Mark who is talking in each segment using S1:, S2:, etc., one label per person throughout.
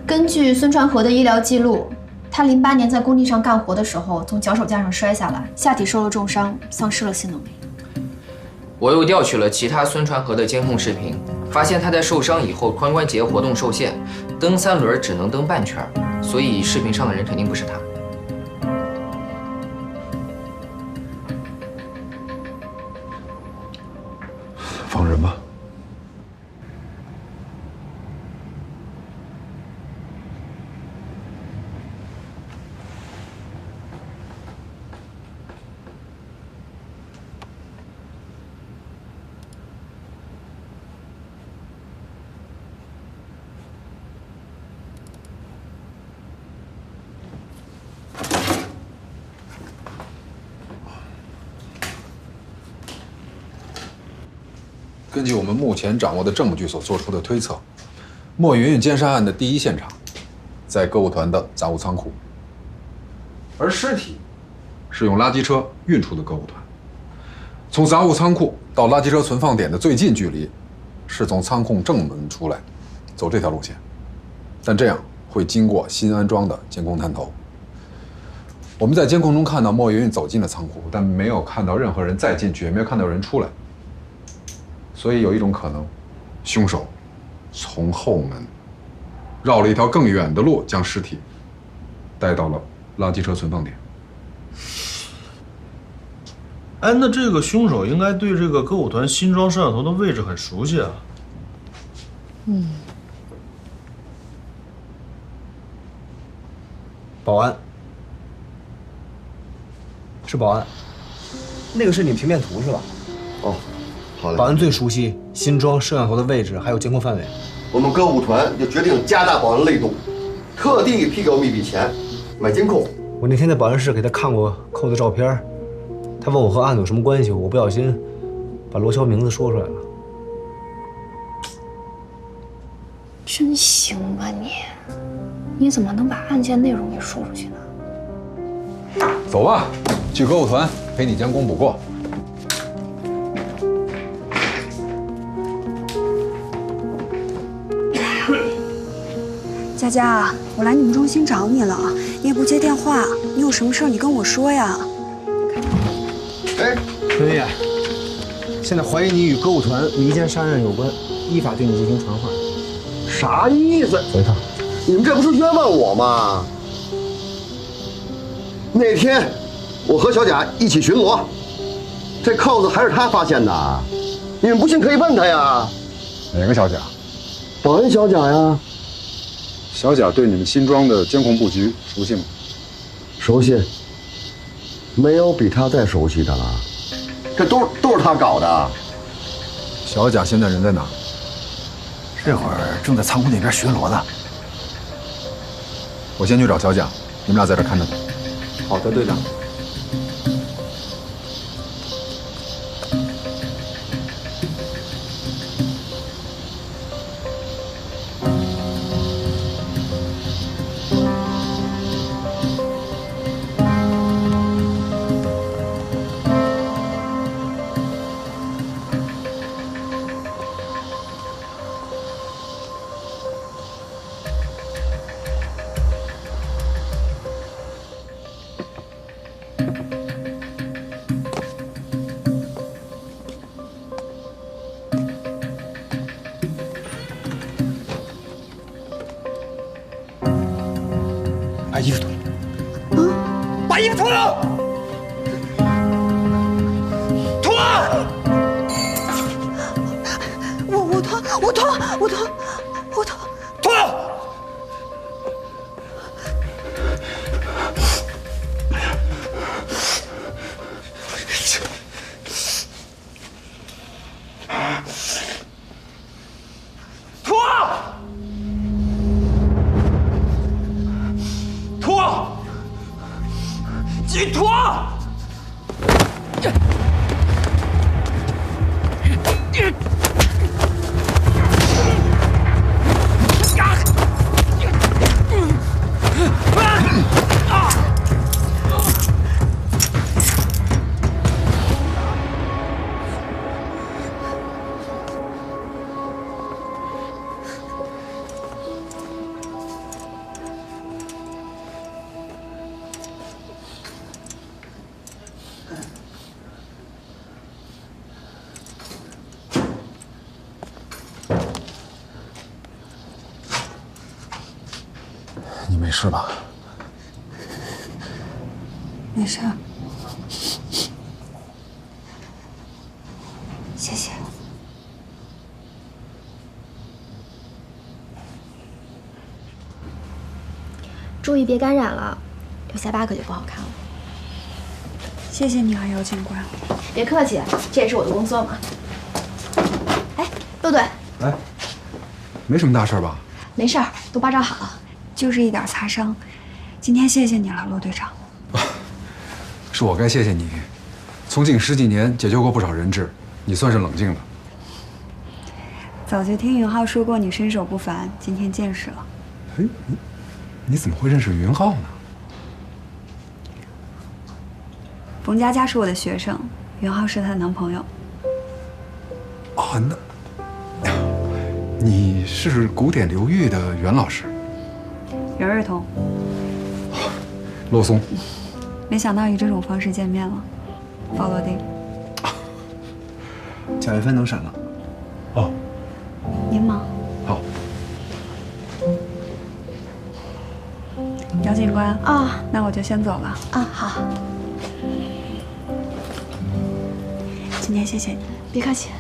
S1: 根据孙传和的医疗记录，他08年在工地上干活的时候，从脚手架上摔下来，下体受了重伤，丧失了性能力。
S2: 我又调取了其他孙传和的监控视频，发现他在受伤以后髋关节活动受限，蹬3轮只能蹬半圈，所以视频上的人肯定不是他。
S3: 放人吧。根据我们目前掌握的证据所做出的推测，莫云云奸杀案的第一现场在购物团的杂物仓库，而尸体是用垃圾车运出的购物团。从杂物仓库到垃圾车存放点的最近距离是从仓库正门出来，走这条路线，但这样会经过新安装的监控探头。我们在监控中看到莫云云走进了仓库，但没有看到任何人再进去，也没有看到人出来。所以有一种可能，凶手从后门绕了一条更远的路，将尸体带到了垃圾车存放点。
S4: 哎，那这个凶手应该对这个歌舞团新装摄像头的位置很熟悉啊。
S5: 保安，是保安，那个是你平面图是吧？
S6: 哦，好嘞。
S5: 保安最熟悉新装摄像头的位置，还有监控范围。
S6: 我们歌舞团就决定加大保安力度，特地批给我们一笔钱买监控。
S5: 我那天在保安室给他看过扣的照片，他问我和案子有什么关系，我不小心把罗霄名字说出来了。
S1: 真行啊你！你怎么能把案件内容给说出去呢？
S3: 走吧，去歌舞团陪你将功补过。
S7: 佳佳，我来你们中心找你了，你也不接电话，你有什么事儿你跟我说呀。
S6: 哎，
S5: 刘烨，现在怀疑你与歌舞团迷奸杀人有关，依法对你进行传唤。
S6: 啥意思？
S5: 走一趟。
S6: 你们这不是冤枉我吗？那天我和小贾一起巡逻，这扣子还是他发现的。你们不信可以问他呀。
S3: 哪个小贾？
S6: 保安小贾呀。
S3: 小贾对你们新装的监控布局熟悉吗？
S6: 熟悉。没有比他再熟悉的了。这都是他搞的。
S3: 小贾现在人在哪？
S8: 这会儿正在仓库那边巡逻呢。
S3: 我先去找小贾，你们俩在这看着他。
S5: 好的，队长。
S8: 把衣服脱了。把衣服脱了。脱！
S7: 我脱。
S8: 脱了！紧脱！
S3: 你没事吧？
S7: 没事。谢谢。
S1: 注意别感染了，留下疤可就不好看了。
S7: 谢谢你啊，姚警官。
S1: 别客气，这也是我的工作嘛。哎，陆队。
S3: 哎，没什么大事吧？
S1: 没事儿，都包扎好了。
S7: 就是一点擦伤。今天谢谢你了，陆队长。
S3: 是我该谢谢你。从警10几年，解救过不少人质，你算是冷静了。
S7: 早就听云浩说过你身手不凡，今天见识了。
S3: 哎，你怎么会认识云浩呢？
S7: 冯佳佳是我的学生，云浩是她的男朋友。
S3: 哦，那你是古典流域的袁老师？
S7: 袁瑞彤。
S3: 洛松。
S7: 没想到以这种方式见面了，鲍罗丁。
S5: 贾玉芬能闪了。
S3: 哦。
S7: 您忙。
S3: 好。
S7: 姚警官
S1: 啊，
S7: 那我就先走了。
S1: 啊，好。
S7: 今天谢谢你。
S1: 别客气。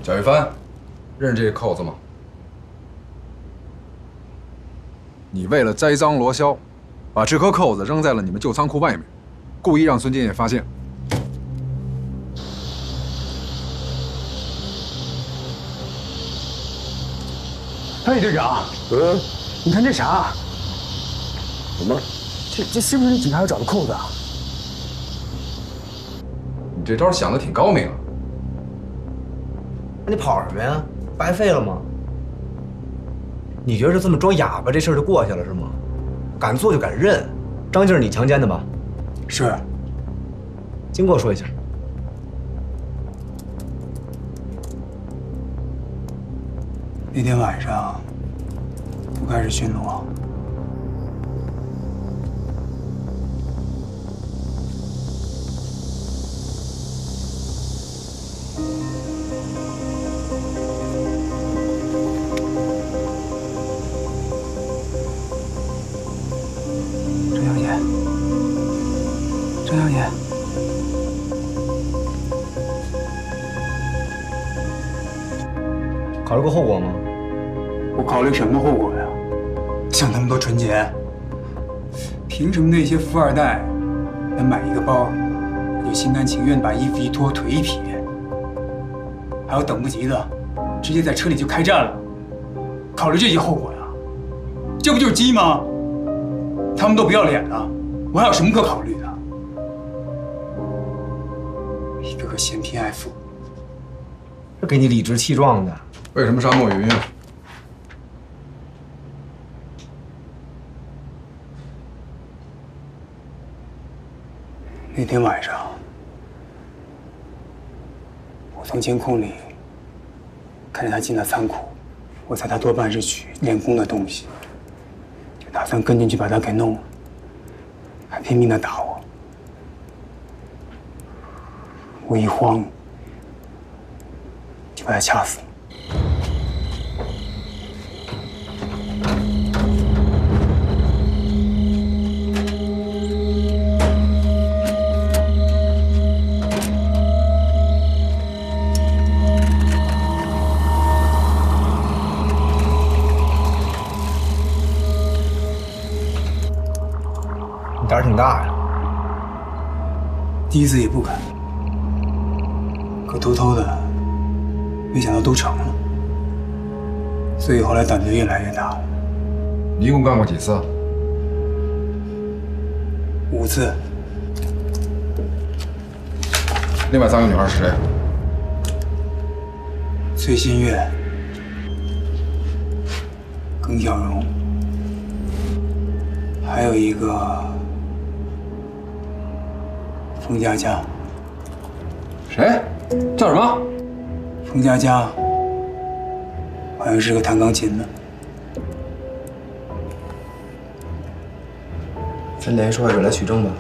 S3: 贾玉帆，认识这个扣子吗？你为了栽赃罗霄，把这颗扣子扔在了你们旧仓库外面，故意让孙建业发现。
S8: 哎，队长，你看这啥？
S6: 什么？
S8: 这是不是警察要找的扣子啊？
S3: 你这招想的挺高明啊！
S5: 那你跑什么呀？白费了吗？你觉得这么装哑巴这事儿就过去了是吗？敢做就敢认，张静是你强奸的吧？
S8: 是。
S5: 经过说一下。
S8: 那天晚上，我开始巡逻。张小姐，
S5: 考虑过后果吗？
S8: 我考虑什么后果呀？像他们多纯洁，凭什么那些富二代能买一个包，就心甘情愿把衣服一脱，腿一撇？还有等不及的，直接在车里就开战了。考虑这些后果呀？这不就是鸡吗？他们都不要脸了，我还有什么可考虑的？一个个嫌贫爱富，
S5: 这给你理直气壮的。
S3: 为什么杀莫云云？
S8: 那天晚上，我从监控里看见他进了仓库，我猜他多半是取练功的东西，就打算跟进去把他给弄了，还拼命的打我。我一慌，就把他掐死了。
S5: 你胆儿挺大呀。
S8: 第一次也不敢。可偷偷的，没想到都成了，所以后来胆子越来越大了。
S3: 你一共干过几次
S8: ？5次。
S3: 另外3个女孩是谁？
S8: 崔新月、耿小荣，还有一个冯佳佳。
S3: 谁？叫什么？
S8: 冯佳佳，好像是个弹钢琴的。
S5: 分联受害者来取证吧。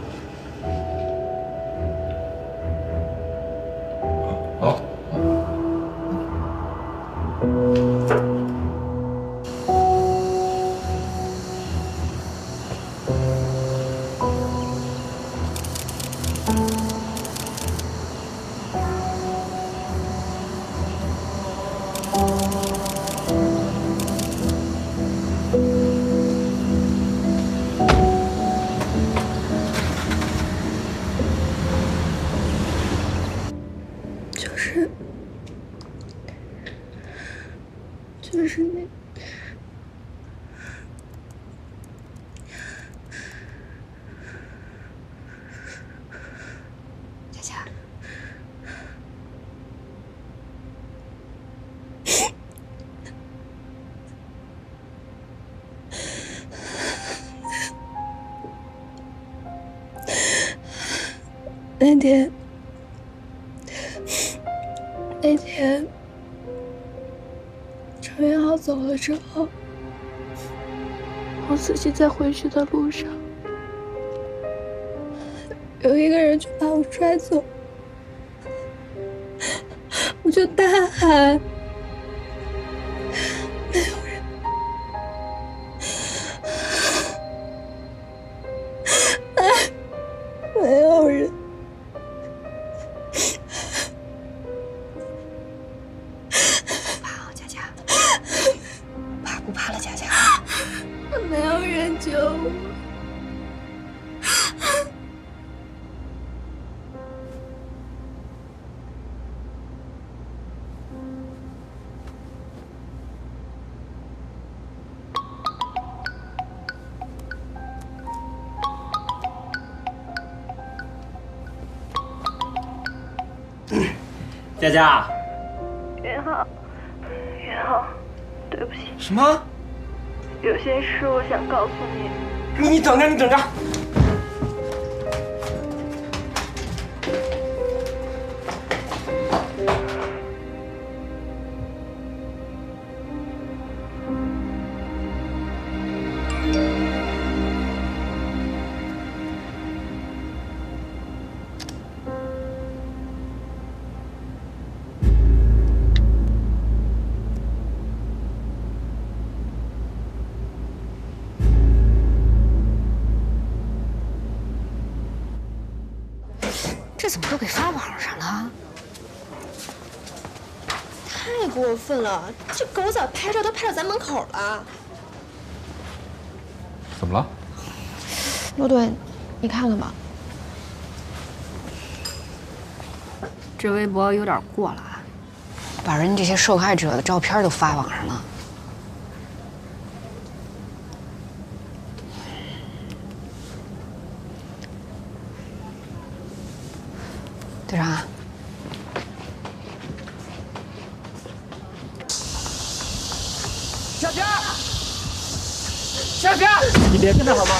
S9: 那天，程元浩走了之后，我自己在回去的路上，有一个人就把我拽走，我就大喊，没有人，没有人。
S1: 不怕了，佳佳。
S9: 没有人救我。
S10: 佳佳。
S9: 元浩，对不起。
S10: 什么？
S9: 有些事我想告诉你。
S10: 你等着，你等着。
S1: 这怎么都给发网上了？太过分了！这狗仔拍照都拍到咱门口了。
S3: 怎么了？
S1: 罗队，你看了吗？
S11: 这微博有点过了啊，把人这些受害者的照片都发网上了。队长，
S10: 小佳，小佳，你别跟他好吗？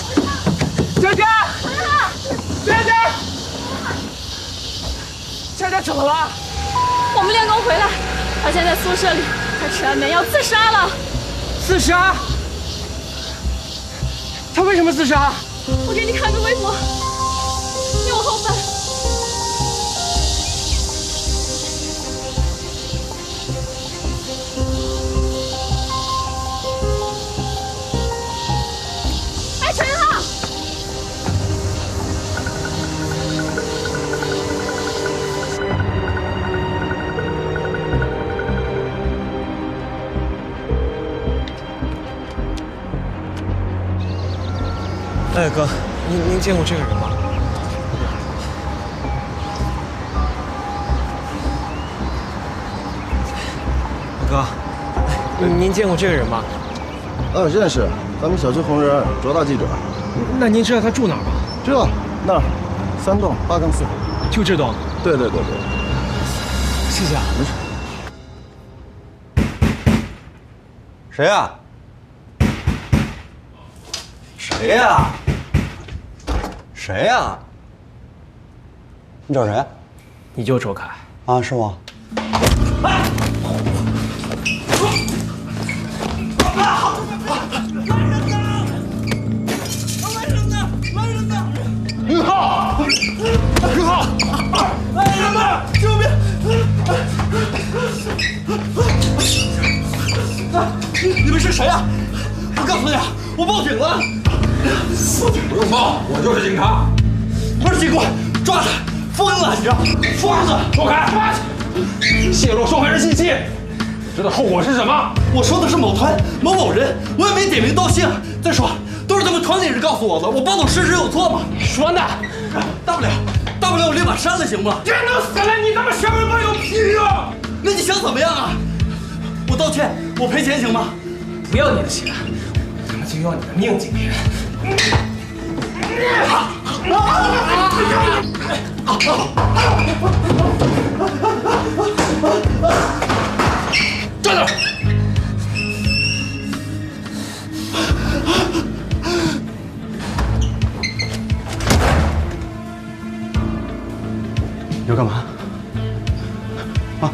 S10: 小佳，小佳，小佳怎么了？
S9: 我们练功回来，他现在宿舍里，他吃安眠药自杀了。
S10: 自杀？他为什么自杀？
S9: 我给你看个微博，右后翻。陈元浩，
S10: 哎，哥，您见过这个人吗？哥，您见过这个人吗？
S6: 认识，咱们小区红人，卓大记者。
S10: 那您知道他住哪儿吗？
S6: 那儿，3栋8更4。
S10: 就这栋？
S6: 对。
S10: 谢谢啊。
S6: 没事。
S5: 谁呀？谁呀？谁呀？你找谁？
S10: 你就周凯
S5: 啊？是吗？
S10: 云浩，来人呐！救命！你们是谁呀？我告诉你，我报警了。
S3: 不用报，我就是警察。
S10: 不是警官，抓他！疯了，你知道？疯子！
S3: 走开！泄露受害人信息，你知道后果是什么？
S10: 我说的是某团某人，我也没点名道姓。再说，都是他们团里人告诉我的，我报道事实有错吗？说呢？大不了我立马删了，行吗？人都死了，你他妈什么都有屁用！那你想怎么样啊？我道歉，我赔钱行吗？不要你的钱，我他妈就要你的命！今天。站那儿！
S12: 要干嘛？啊，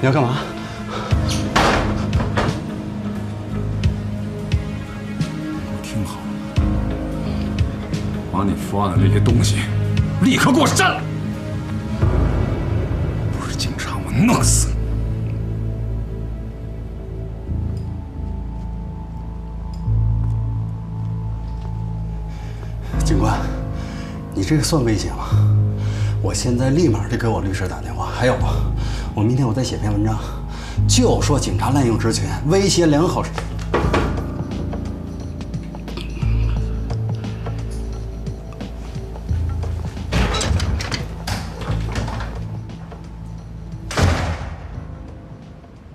S12: 你要干嘛？
S3: 听好，把你作案的那些东西立刻给我删了！不是警察，我弄死你！
S12: 警官，你这个算威胁吗？我现在立马就给我律师打电话。还有，我明天我再写篇文章，就说警察滥用职权，威胁良好。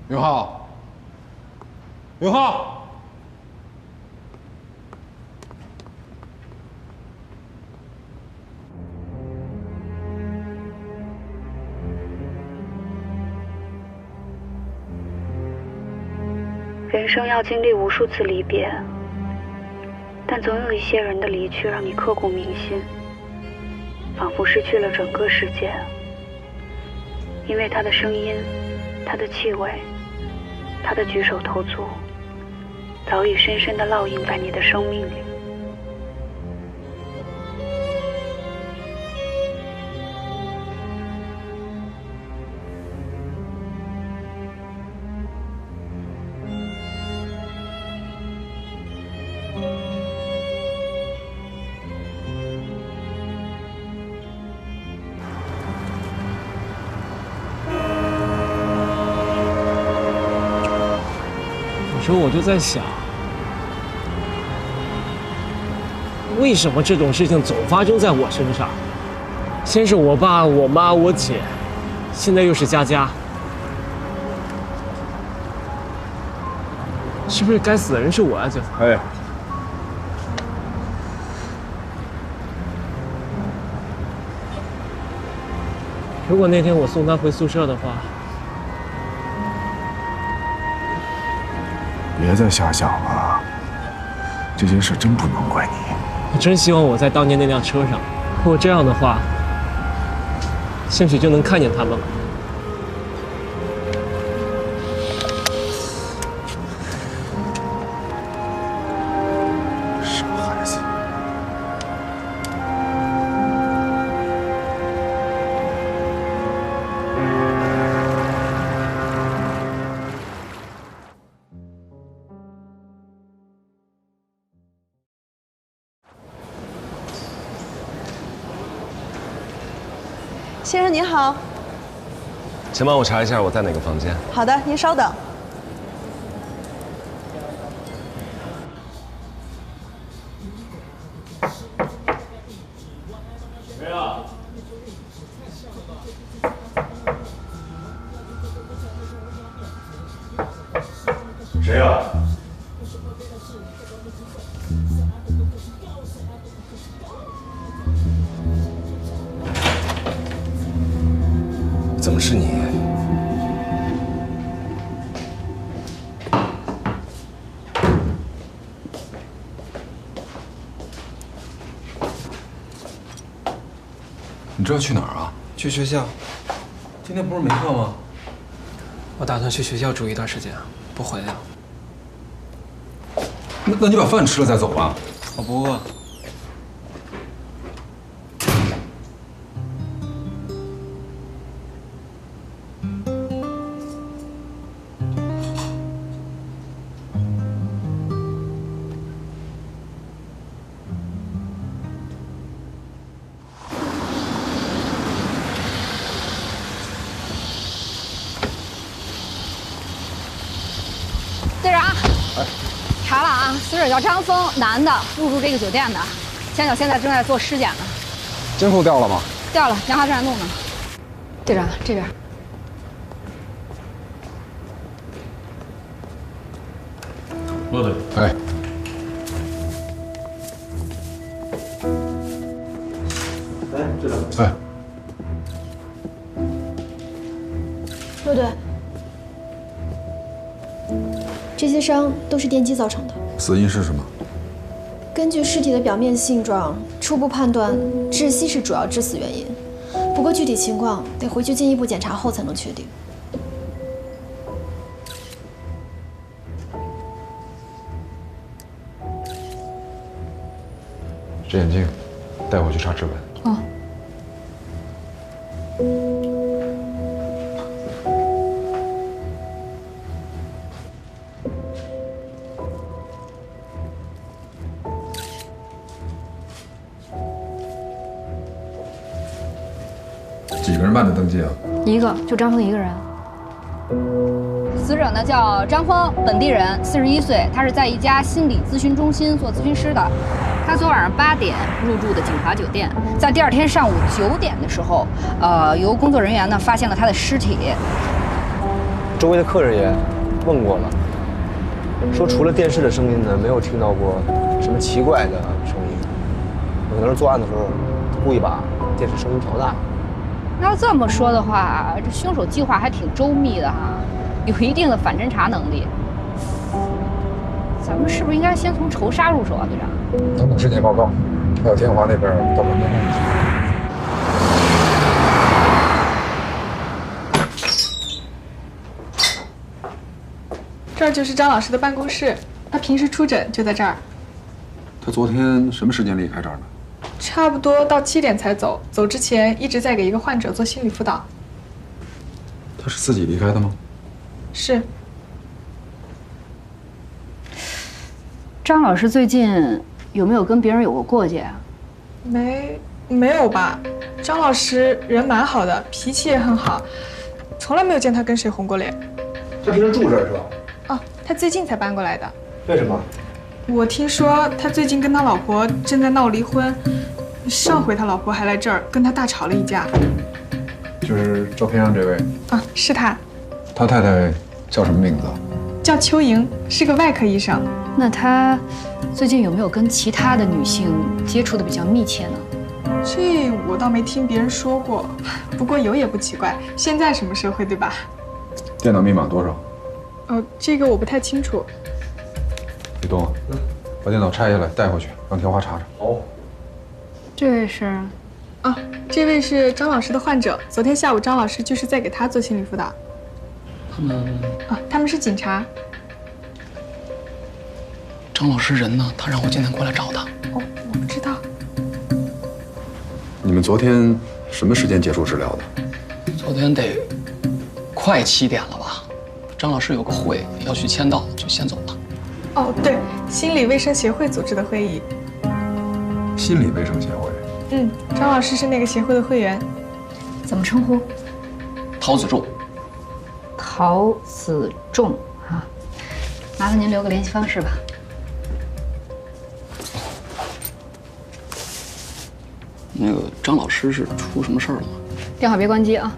S3: 永浩，永浩。
S7: 人生要经历无数次离别，但总有一些人的离去让你刻骨铭心，仿佛失去了整个世界。因为他的声音，他的气味，他的举手投足，早已深深地烙印在你的生命里。
S13: 有时候我就在想，为什么这种事情总发生在我身上？先是我爸、我妈、我姐，现在又是佳佳，是不是该死的人是我呀？最后，
S3: 哎，
S13: 如果那天我送他回宿舍的话，
S3: 别再瞎想了，这件事真不能怪你。
S13: 我真希望我在当年那辆车上，如果这样的话，兴许就能看见他们了。
S3: 傻孩子。
S14: 先生您好，
S15: 请帮我查一下我在哪个房间。
S14: 好的，您稍等。
S10: 谁呀？谁呀？
S15: 怎么是你？
S3: 你这要去哪儿啊？
S15: 去学校。今天不是没课吗？
S13: 我打算去学校住一段时间，不回来了。
S3: 那你把饭吃了再走吧。
S13: 我不饿。
S11: 队长，查了啊，死者叫张峰，男的，入住这个酒店的，先生现在正在做尸检呢。
S3: 监控掉了吗？
S11: 掉了，杨华正在弄呢。队长，这边。
S10: 骆队，
S3: 哎，
S12: 哎，队长，
S3: 哎，
S1: 骆队，这些伤都是电击造成的。
S3: 死因是什么？
S1: 根据尸体的表面性状，初步判断窒息是主要致死原因。不过具体情况得回去进一步检查后才能确定。
S3: 这眼镜带回去查指纹。
S1: 哦。
S3: 几个人办的登记啊？
S11: 一个，就张峰一个人。死者呢叫张峰，本地人，41岁，他是在一家心理咨询中心做咨询师的。他昨晚上8点入住的锦华酒店，在第二天上午9点的时候，由工作人员呢发现了他的尸体。
S5: 周围的客人也问过了，说除了电视的声音呢，没有听到过什么奇怪的声音，可能是作案的时候故意把电视声音调大。
S11: 要这么说的话，这凶手计划还挺周密的哈，有一定的反侦查能力。咱们是不是应该先从仇杀入手啊，队长？
S3: 等等尸检报告，还有天华那边到门边弄。
S16: 这儿就是张老师的办公室，他平时出诊就在这儿。
S3: 他昨天什么时间离开这儿的？
S16: 差不多到7点才走，走之前一直在给一个患者做心理辅导。
S3: 他是自己离开的吗？
S16: 是。
S11: 张老师最近有没有跟别人有过过节啊？
S16: 没有吧？张老师人蛮好的，脾气也很好，从来没有见他跟谁红过脸。
S5: 他平时住这儿是吧？
S16: 哦，他最近才搬过来的。
S5: 为什么？
S16: 我听说他最近跟他老婆正在闹离婚，上回他老婆还来这儿跟他大吵了一架。
S3: 就是照片上这位
S16: 啊，是他。
S3: 他太太叫什么名字？
S16: 叫邱莹，是个外科医生。
S11: 那他最近有没有跟其他的女性接触的比较密切呢？
S16: 这我倒没听别人说过，不过有也不奇怪，现在什么社会对吧？
S3: 电脑密码多少？
S16: 哦，这个我不太清楚。
S3: 别动啊！把电脑拆下来带回去，让天华查查。
S5: 好。
S11: 这位是？
S16: 啊，这位是张老师的患者。昨天下午张老师就是在给他做心理辅导。他们是警察。
S10: 张老师人呢？他让我今天过来找他。
S16: 哦，我不知道。
S3: 你们昨天什么时间结束治疗的？
S10: 昨天得快7点了吧？张老师有个会要去签到，就先走了。
S16: 哦，对，心理卫生协会组织的会议。
S3: 心理卫生协会。
S16: 张老师是那个协会的会员。
S11: 怎么称呼？
S10: 陶子仲。
S11: 陶子仲啊，麻烦您留个联系方式吧。
S10: 那个张老师是出什么事儿了吗？
S11: 电话别关机啊。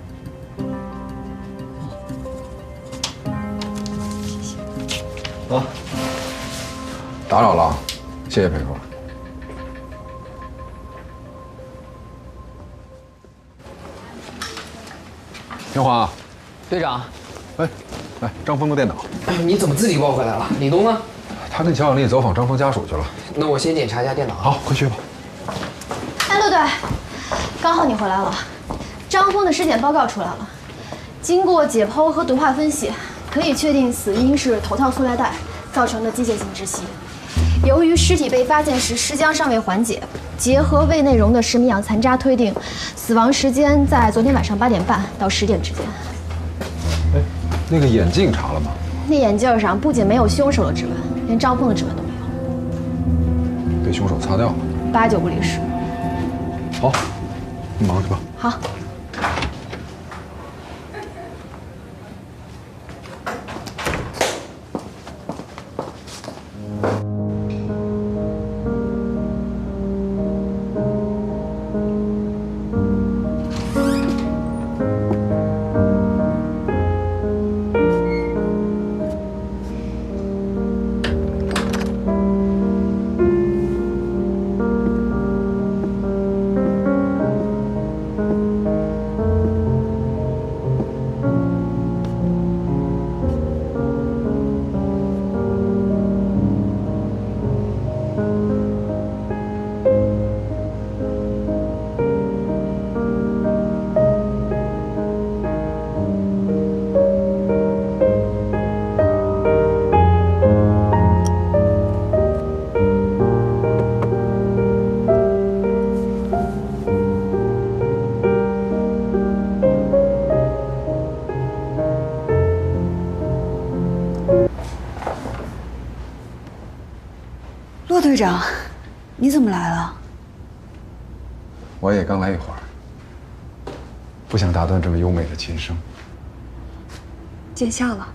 S3: 啊，打扰了啊，谢谢配合。天华，
S2: 队长，
S3: 哎，来，张峰的电脑。
S2: 你怎么自己抱回来了？李东呢？
S3: 他跟乔小丽走访张峰家属去了。
S2: 那我先检查一下电脑。
S3: 好，快去吧。
S1: 哎，陆队，刚好你回来了。张峰的尸检报告出来了，经过解剖和毒化分析，可以确定死因是头套塑料袋造成的机械性窒息。由于尸体被发现时尸僵尚未缓解，结合胃内容的10米氧残渣推定，死亡时间在昨天晚上8点半到10点之间。
S3: 哎，那个眼镜查了吗？
S1: 那眼镜上不仅没有凶手的指纹，连张峰的指纹都没有，
S3: 被凶手擦掉了。
S1: 8、9不离十。
S3: 好，你忙去吧。
S1: 好。
S17: 队长，你怎么来了？
S3: 我也刚来一会儿，不想打断这么优美的琴声。
S17: 见笑了。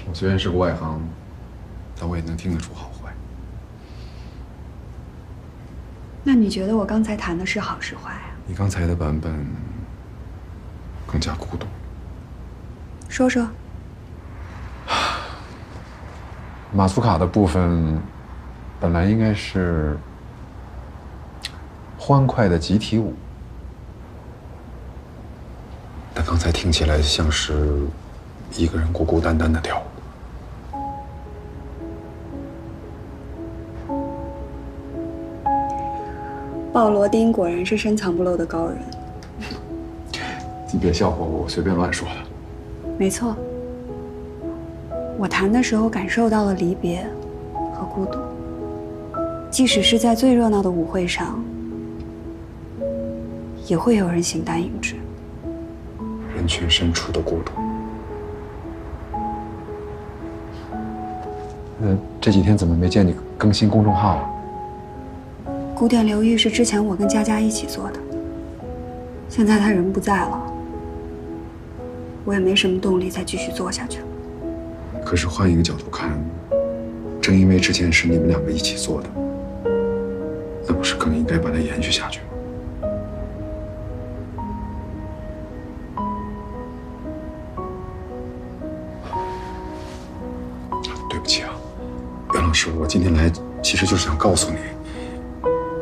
S3: 我虽然是个外行，但我也能听得出好坏。
S17: 那你觉得我刚才弹的是好是坏啊？
S3: 你刚才的版本更加孤独。
S17: 说说。
S3: 马苏卡的部分本来应该是欢快的集体舞，但刚才听起来像是一个人孤孤单单的跳舞。
S17: 鲍罗丁果然是深藏不露的高人。
S3: 你别笑话我，我随便乱说的。
S17: 没错，我弹的时候感受到了离别和孤独，即使是在最热闹的舞会上，也会有人形单影只。
S3: 人群深处的孤独。这几天怎么没见你更新公众号啊？
S17: 古典流域是之前我跟佳佳一起做的，现在他人不在了，我也没什么动力再继续做下去了。
S3: 可是换一个角度看，正因为之前是你们两个一起做的，那不是更应该把它延续下去吗？对不起啊，袁老师，我今天来其实就是想告诉你，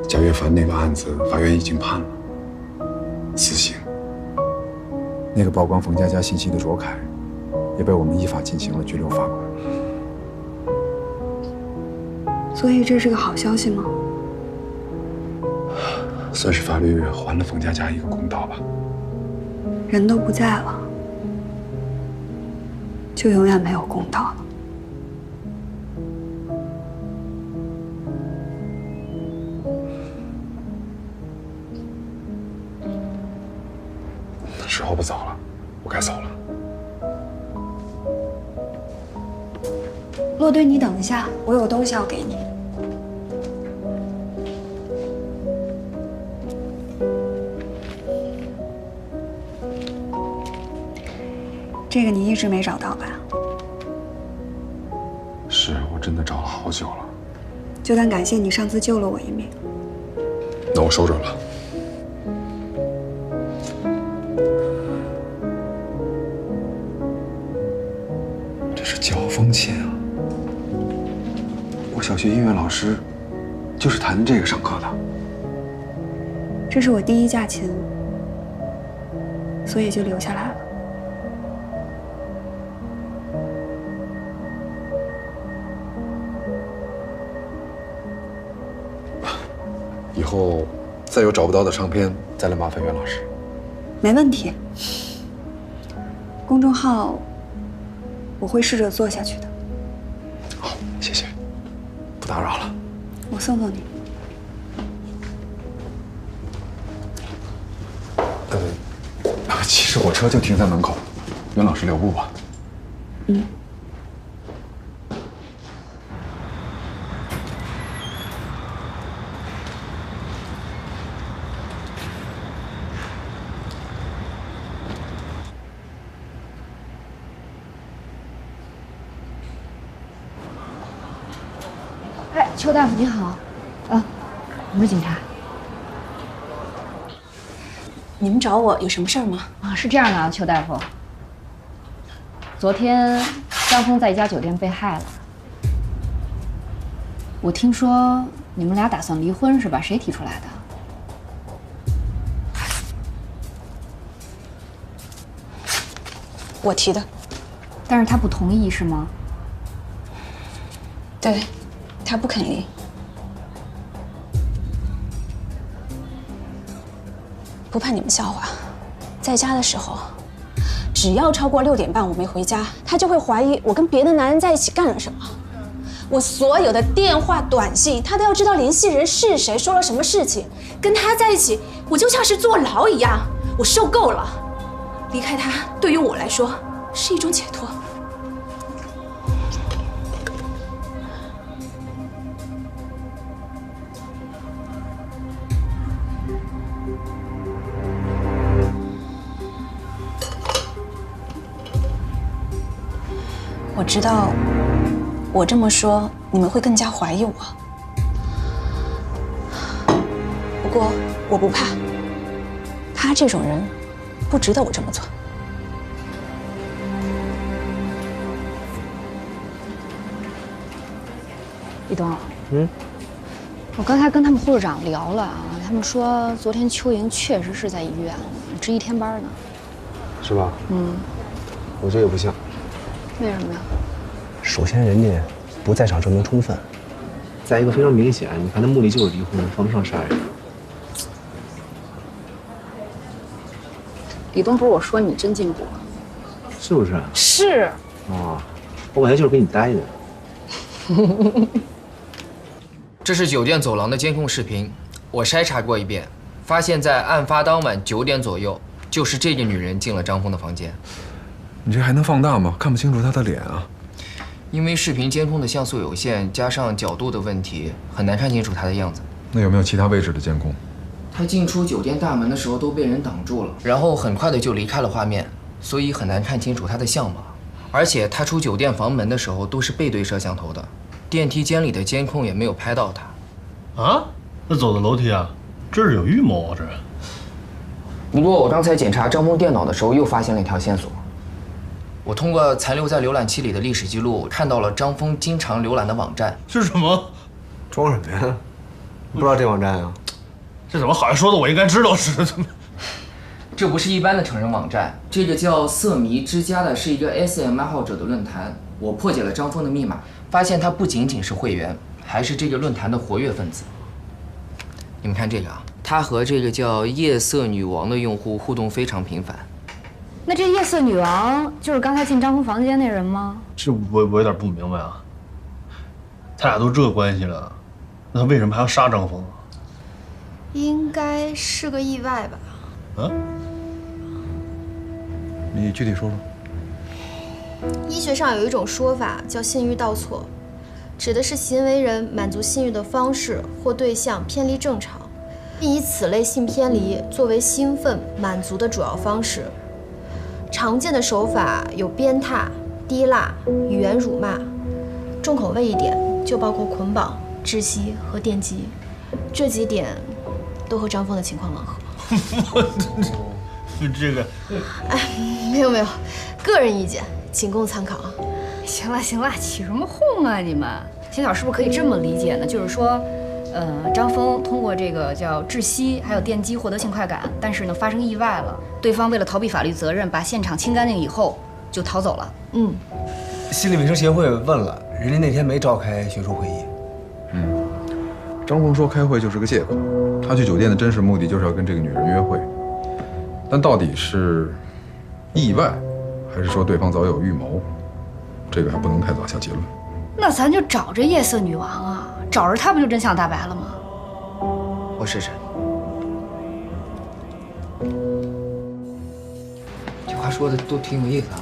S3: 贾岳凡那个案子，法院已经判了死刑。那个曝光冯佳佳信息的卓凯，也被我们依法进行了拘留罚款。
S17: 所以这是个好消息吗？
S3: 算是法律还了冯佳佳一个公道吧。
S17: 人都不在了，就永远没有公道了。
S3: 时候不早了，我该走了。
S17: 骆队，你等一下，我有个东西要给你。这个你一直没找到吧？
S3: 是，我真的找了好久了。
S17: 就当感谢你上次救了我一命。
S3: 那我收着了。脚风琴啊！我小学音乐老师就是弹这个上课的。
S17: 这是我第一架琴，所以就留下来了。
S3: 以后再有找不到的唱片，再来麻烦袁老师。
S17: 没问题。公众号我会试着做下去的。
S3: 好，谢谢，不打扰了。
S17: 我送送你。
S3: 其实我车就停在门口，袁老师留步吧。
S17: 嗯。
S11: 哎，邱大夫你好，我是警察。
S18: 你们找我有什么事儿吗？
S11: 是这样的啊，邱大夫，昨天张峰在一家酒店被害了。我听说你们俩打算离婚是吧？谁提出来的？
S18: 我提的。
S11: 但是他不同意是吗？
S18: 对，他不肯离。不怕你们笑话，在家的时候，只要超过6点半我没回家，他就会怀疑我跟别的男人在一起干了什么。我所有的电话、短信，他都要知道联系人是谁，说了什么事情。跟他在一起，我就像是坐牢一样。我受够了。离开他对于我来说是一种解脱。我知道，我这么说你们会更加怀疑我。不过我不怕，他这种人不值得我这么做。
S11: 立冬，我刚才跟他们护士长聊了啊，他们说昨天邱莹确实是在医院值1天班呢。
S5: 是吧？我觉得也不像。
S11: 为什么呀？
S5: 首先，人家不在场证明充分；再一个非常明显，你看他目的就是离婚，犯不上杀人。
S11: 李东，不是我说你真进步了，
S5: 是不是？
S11: 是。
S5: 哦，我感觉就是给你待的。
S2: 这是酒店走廊的监控视频，我筛查过一遍，发现在案发当晚9点左右，就是这个女人进了张峰的房间。
S3: 你这还能放大吗？看不清楚她的脸啊。
S2: 因为视频监控的像素有限，加上角度的问题，很难看清楚她的样子。
S3: 那有没有其他位置的监控？
S2: 她进出酒店大门的时候都被人挡住了，然后很快的就离开了画面，所以很难看清楚她的相貌。而且她出酒店房门的时候都是背对摄像头的，电梯间里的监控也没有拍到她。
S4: 啊？那走的楼梯啊？这是有预谋啊！这。
S2: 不过我刚才检查张峰电脑的时候又发现了一条线索。我通过残留在浏览器里的历史记录，看到了张峰经常浏览的网站
S4: 是什么？
S5: 装什么呀？不知道这网站啊？
S4: 这怎么好像说的我应该知道似的？
S2: 这不是一般的成人网站，这个叫色迷之家的是一个 SM 爱好者的论坛。我破解了张峰的密码，发现他不仅仅是会员，还是这个论坛的活跃分子。你们看这个啊，他和这个叫夜色女王的用户互动非常频繁。
S11: 那这夜色女王就是刚才进张峰房间那人吗？
S4: 这我有点不明白啊。他俩都这关系了，那他为什么还要杀张峰啊？
S1: 应该是个意外吧。
S4: 啊？
S3: 你具体说说。
S1: 医学上有一种说法叫性欲倒错，指的是行为人满足性欲的方式或对象偏离正常，并以此类性偏离作为兴奋满足的主要方式。常见的手法有鞭挞、滴蜡、语言辱骂，重口味一点就包括捆绑、窒息和电击，这几点都和张峰的情况吻合。
S4: 这个，
S1: 哎，没有，个人意见，仅供参考。
S11: 行了，起什么哄啊你们？秦晓是不是可以这么理解呢？就是说，张峰通过这个叫窒息还有电击获得性快感，但是呢发生意外了，对方为了逃避法律责任，把现场清干净以后就逃走了。
S5: 心理卫生协会问了，人家那天没召开学术会议。
S3: 张峰说开会就是个借口，他去酒店的真实目的就是要跟这个女人约会，但到底是意外，还是说对方早有预谋，这个还不能太早下结论。
S11: 那咱就找这夜色女王啊，找着她不就真相大白了吗？
S2: 我试试。这话说的都挺有意思啊。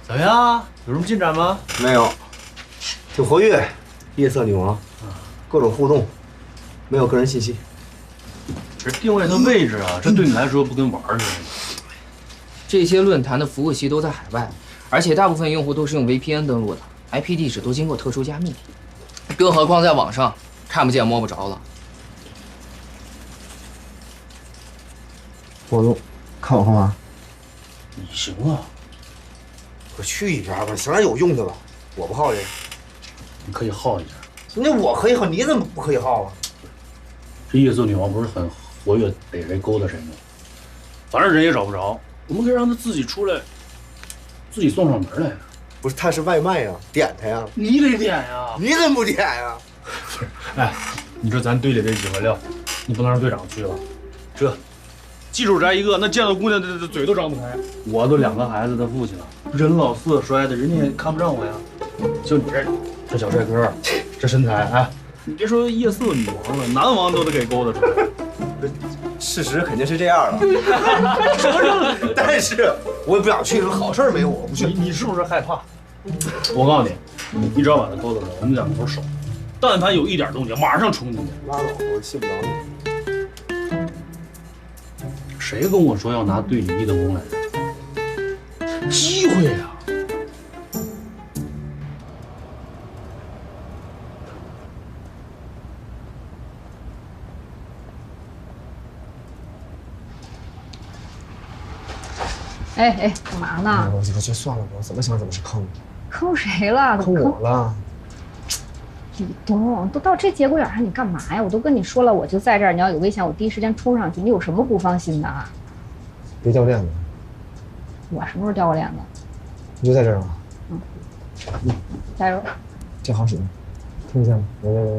S4: 怎么样？有什么进展吗？
S5: 没有，挺活跃。夜色女王，各种互动，没有个人信息。
S4: 这定位的位置啊，这对你来说不跟玩似的。
S2: 这些论坛的服务器都在海外，而且大部分用户都是用 VPN 登录的 ，IP 地址都经过特殊加密，更何况在网上看不见摸不着了。
S5: 活动，看我干嘛？
S4: 你行啊，
S5: 我去一边吧，想点有用的吧。我不好这个。
S4: 你可以耗一下。
S5: 那我可以耗，你怎么不可以耗啊？
S4: 这夜色女王不是很活跃，逮谁勾搭谁吗？反正人也找不着，我们可以让她自己出来，自己送上门来呀。
S5: 不是，他是外卖呀，点他呀。
S4: 你得点呀。
S5: 你怎么不点呀？
S4: 不是，哎，你说咱队里这几个料，你不能让队长去了。这技术宅一个，那见到姑娘这嘴都张不开。我都2个孩子的父亲了，人老色衰的，人家也看不上我呀。就你这小帅哥，这身材，哎，你别说夜色女王了，男王都得给勾搭出来。
S5: 事实肯定是这样了。承认了，但是我也不想去，说好事没有，我不去。
S4: 你是不是害怕？我告诉你，你只要把他勾到这，我们在门口守，但凡有一点动静，马上冲进去。
S5: 拉倒，我信不着你。
S4: 谁跟我说要拿队里1等功来着？机会啊！
S11: 哎，干嘛呢？
S5: 我就算了，我怎么想怎么是坑你。
S11: 坑谁了？
S5: 坑我了。
S11: 李东，都到这节骨眼上，你干嘛呀？我都跟你说了，我就在这儿，你要有危险，我第一时间冲上去。你有什么不放心的啊？
S5: 别掉链子。
S11: 我什么时候掉过链子？
S5: 你就在这儿吗？
S11: 加油。
S5: 这好使吗？听不见吗？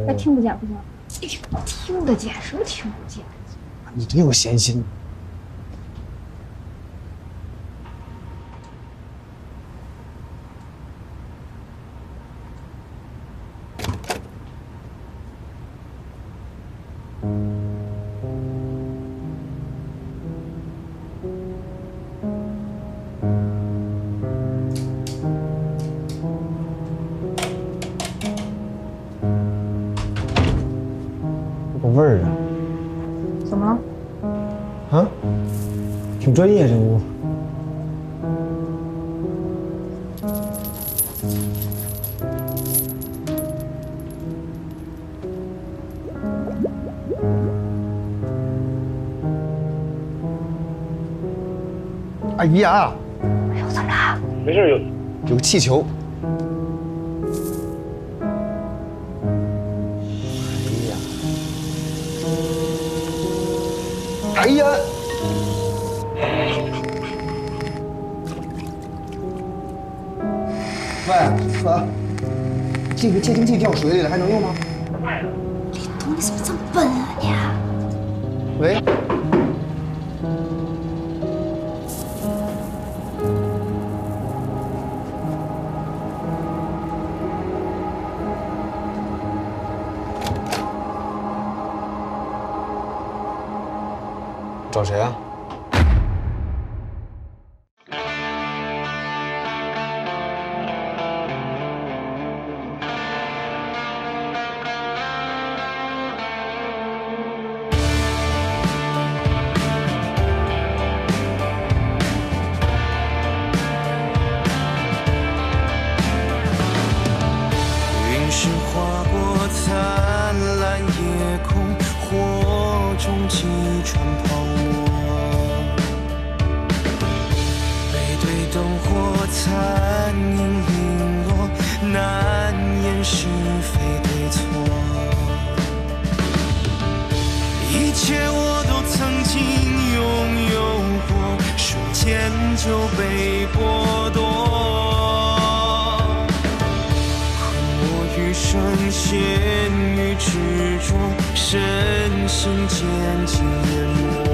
S11: 那听不见不行，听得见，什么听不见？
S5: 你真有闲心。味儿啊！
S11: 怎么了？
S5: 啊，挺专业这屋。哎呀！
S11: 哎呦，怎么了？
S4: 没事，
S5: 有个气球。哎呀！喂，哥，这个窃听器掉水里了，还能用吗？
S1: 李东，你怎么这么笨啊你？
S5: 喂。找谁啊？
S19: 云是划过灿烂夜空，火中击穿泡沫。灯火残影零落，难言是非对错。一切我都曾经拥有过，瞬间就被剥夺。困我余生陷于执着，身心渐渐淹没。